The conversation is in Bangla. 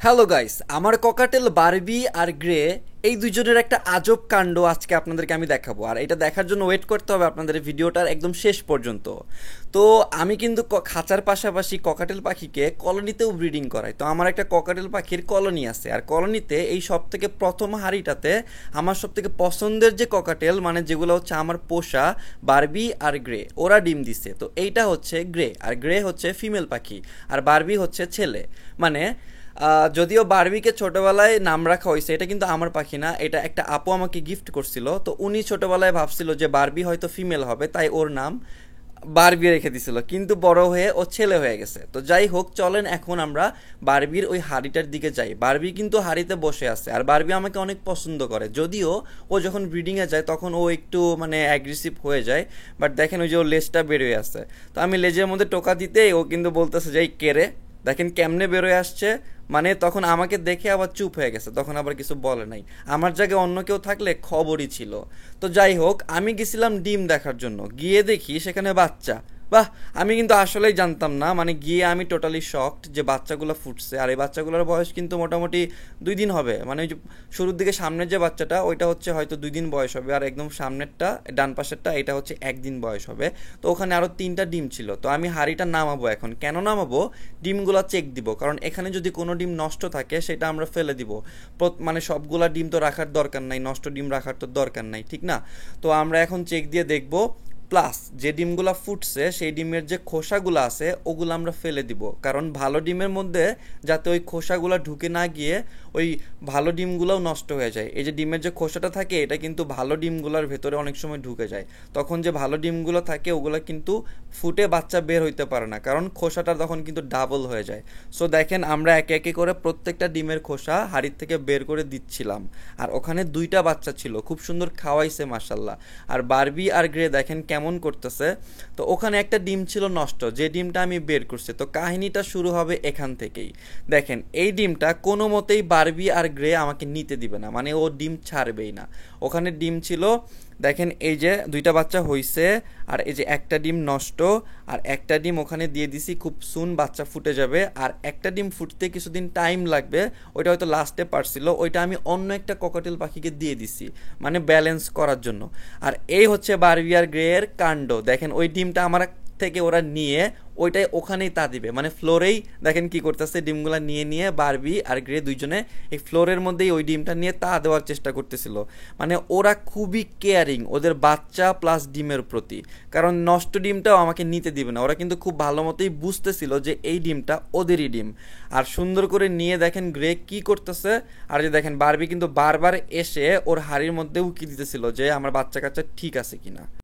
হ্যালো গাইস, আমার ককাটেল বারবি আর গ্রে এই দুইজনের একটা আজব কাণ্ড আজকে আপনাদেরকে আমি দেখাবো। আর এটা দেখার জন্য ওয়েট করতে হবে আপনাদের ভিডিওটার একদম শেষ পর্যন্ত। তো আমি কিন্তু খাঁচার পাশাপাশি ককাটেল পাখিকে কলোনিতেও ব্রিডিং করাই। তো আমার একটা ককাটেল পাখির কলোনি আছে, আর কলোনিতে এই সব থেকে প্রথম হাঁড়িটাতে আমার সব থেকে পছন্দের যে ককাটেল, মানে যেগুলো হচ্ছে আমার পোষা বারবি আর গ্রে, ওরা ডিম দিছে। তো এইটা হচ্ছে গ্রে, আর গ্রে হচ্ছে ফিমেল পাখি, আর বারবি হচ্ছে ছেলে। মানে যদিও বারবিকে ছোটবেলায় নাম রাখা হয়েছে, এটা কিন্তু আমার পাখি না, এটা একটা আপু আমাকে গিফট করছিল। তো উনি ছোটবেলায় ভাবছিল যে বারবি হয়তো ফিমেল হবে, তাই ওর নাম বারবি রেখে দিছিল, কিন্তু বড় হয়ে ও ছেলে হয়ে গেছে। তো যাই হোক, চলেন এখন আমরা বারবির ওই হাড়িটার দিকে যাই। বারবি কিন্তু হাড়িতে বসে আছে, আর বারবি আমাকে অনেক পছন্দ করে। যদিও ও যখন ব্রিডিংয়ে যায় তখন ও একটু মানে অ্যাগ্রেসিভ হয়ে যায়, বাট দেখেন ওই যে ওর লেজটা বেরোয় আছে। তো আমি লেজের মধ্যে টোকা দিতেই ও কিন্তু বলতেছে যে এই কেড়ে দেখেন কেমনে বেরোয় আসছে। মানে তখন আমাকে দেখে আবার চুপ হয়ে গেছে, তখন আবার কিছু বলে নাই। আমার জায়গায় অন্য কেউ থাকলে খবরই ছিল। তো যাই হোক, আমি গেছিলাম ডিম দেখার জন্য, গিয়ে দেখি সেখানে বাচ্চা। বাহ, আমি কিন্তু আসলেই জানতাম না, মানে গিয়ে আমি টোটালি শকড যে বাচ্চাগুলো ফুটছে। আর এই বাচ্চাগুলোর বয়স কিন্তু মোটামুটি 2 দিন হবে। মানে ওই যে শুরুর দিকে সামনের যে বাচ্চাটা ওইটা হচ্ছে হয়তো 2 দিন বয়স হবে, আর একদম সামনেরটা ডান পাশেরটা এটা হচ্ছে 1 দিন বয়স হবে। তো ওখানে আরও 3টা ডিম ছিল। তো আমি হাঁড়িটা নামাবো এখন। কেন নামাবো? ডিমগুলো চেক দিব, কারণ এখানে যদি কোনো ডিম নষ্ট থাকে সেটা আমরা ফেলে দিব। মানে সবগুলা ডিম তো রাখার দরকার নাই, নষ্ট ডিম রাখার তো দরকার নাই, ঠিক না? তো আমরা এখন চেক দিয়ে দেখব। প্লাস যে ডিমগুলা ফুটছে সেই ডিমের যে খোসাগুলো আছে ওগুলো আমরা ফেলে দিব, কারণ ভালো ডিমের মধ্যে যাতে ওই খোসাগুলো ঢুকে না গিয়ে ওই ভালো ডিমগুলোও নষ্ট হয়ে যায়। এই যে ডিমের যে খোসাটা থাকে এটা কিন্তু ভালো ডিমগুলোর ভেতরে অনেক সময় ঢুকে যায়, তখন যে ভালো ডিমগুলো থাকে ওগুলো কিন্তু ফুটে বাচ্চা বের হইতে পারে না, কারণ খোসাটা তখন কিন্তু ডাবল হয়ে যায়। সো দেখেন, আমরা একে একে করে প্রত্যেকটা ডিমের খোসা হাড়ির থেকে বের করে দিচ্ছিলাম। আর ওখানে 2টা বাচ্চা ছিল, খুব সুন্দর খাওয়াইছে মাশাল্লাহ। আর বারবি আর গ্রে দেখেন কেমন করতেছে। তো ওখানে একটা ডিম ছিল নষ্ট, যে ডিমটা আমি বের করছি। তো কাহিনীটা শুরু হবে এখান থেকেই। দেখেন, এই ডিমটা কোনো মতেই বারবি আর গ্রে আমাকে নিতে দিবে না, মানে ও ডিম ছাড়বেই না। ওখানে ডিম ছিল, দেখেন এই যে 2টা বাচ্চা হইছে, আর এই যে একটা ডিম নষ্ট, আর একটা ডিম ওখানে দিয়ে দিছি, খুব সুন বাচ্চা ফুটে যাবে। আর একটা ডিম ফুটতে কিছুদিন টাইম লাগবে, ওইটা হয়তো লাস্টে পারছিল, ওইটা আমি অন্য একটা ককাটেল পাখিকে দিয়ে দিছি, মানে ব্যালেন্স করার জন্য। আর এই হচ্ছে বারবি আর গ্রে এর কাণ্ড। দেখেন ওই ডিমটা আমার থেকে ওরা নিয়ে ওইটাই ওখানেই তা দিবে, মানে ফ্লোরেই দেখেন কি করতেছে, ডিমগুলা নিয়ে নিয়ে বারবি আর গ্রে দুইজনে এই ফ্লোরের মধ্যেই ওই ডিমটা নিয়ে তা দেওয়ার চেষ্টা করতেছিল। মানে ওরা খুবই কেয়ারিং ওদের বাচ্চা প্লাস ডিমের প্রতি, কারণ নষ্ট ডিমটাও আমাকে নিতে দিবে না। ওরা কিন্তু খুব ভালো মতোই বুঝতেছিল যে এই ডিমটা ওদেরই ডিম। আর সুন্দর করে নিয়ে দেখেন গ্রে কি করতেছে। আর যে দেখেন বারবি কিন্তু বারবার এসে ওর হাড়ির মধ্যে উকি দিতেছিল যে আমার বাচ্চা কাচ্চা ঠিক আছে কিনা।